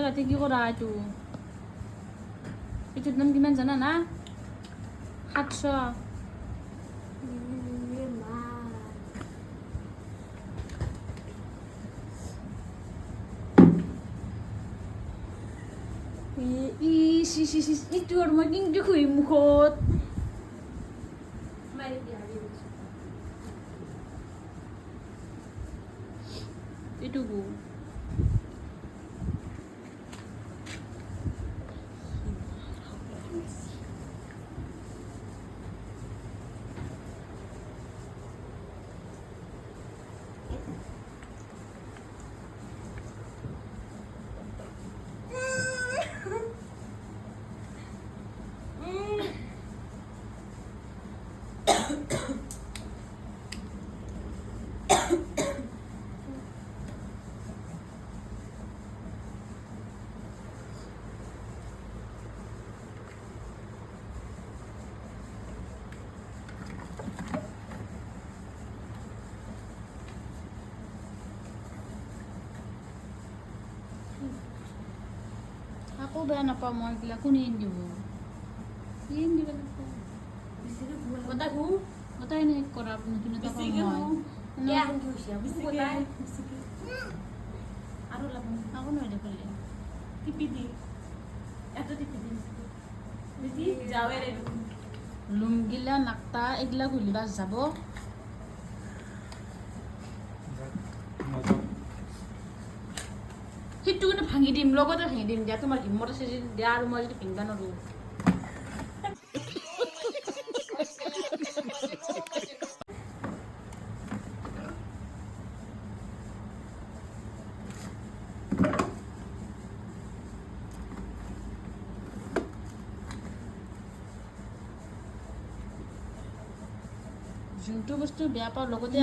ৰাতি কি কৰা এইটো এইটোৰ দাম কিমান জানা না 700 এইটো আৰু মই কিন্তু খুই মুখত এইটো গো আকৌ বেয়া নাপাওঁ মই এইবিলাক কোনে দিব দিব গোটাই নাই কৰা নতুন এটা পাম মই আৰু লাভ আকৌ নহয় দেখলে টিপি দি এটা টিপি দি যাওঁৱে লুমগিলা নাকটা এইগিলা ঘুলিবা যাব সেইটো কিন্তু ভাঙি দিম লগতে ভাঙি দিম দিয়া তোমাৰ হিম্মত আছে যদি দিয়া আৰু মই যদি ভাঙিবা নোৱাৰো যোনটো বস্তু বেয়া পাওঁ লগতে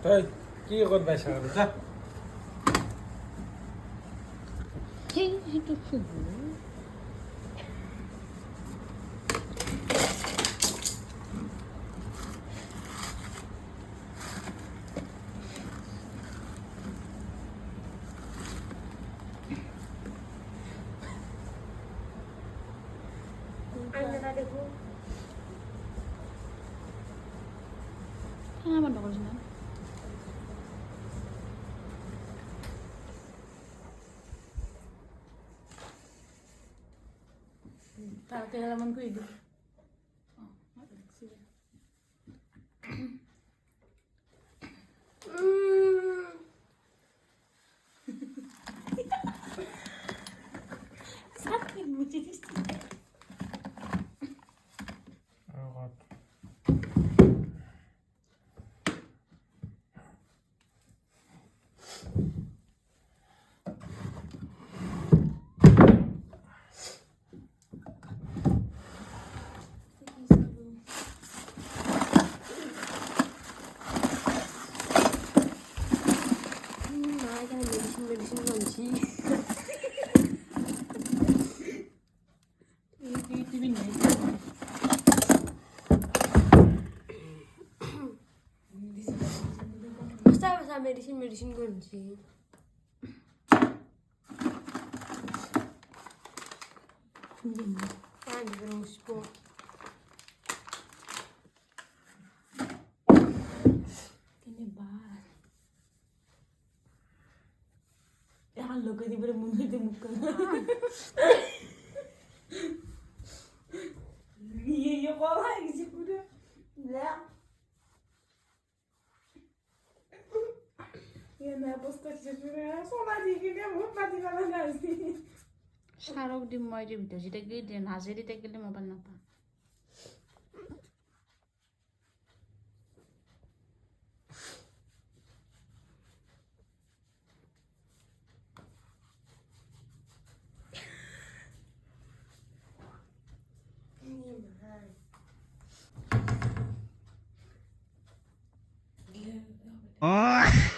তই কি ক'ত পাইছা আৰু যা সেইটো ফুল বন্ধ কৰিছো না তাতে অলপমান কৰি দিওঁ medicine kunci. Kan terus po. Kini ba? Ya lo que di ber mundo de muka. แล้วjedna postać się wybrała, ona dzięki niemu wpadli na nazi. চাৰক দিম মই যে ভিতৰত যেতিয়া নাজে তেতিয়া গেলে মোবাইল নাপাম Nie ma.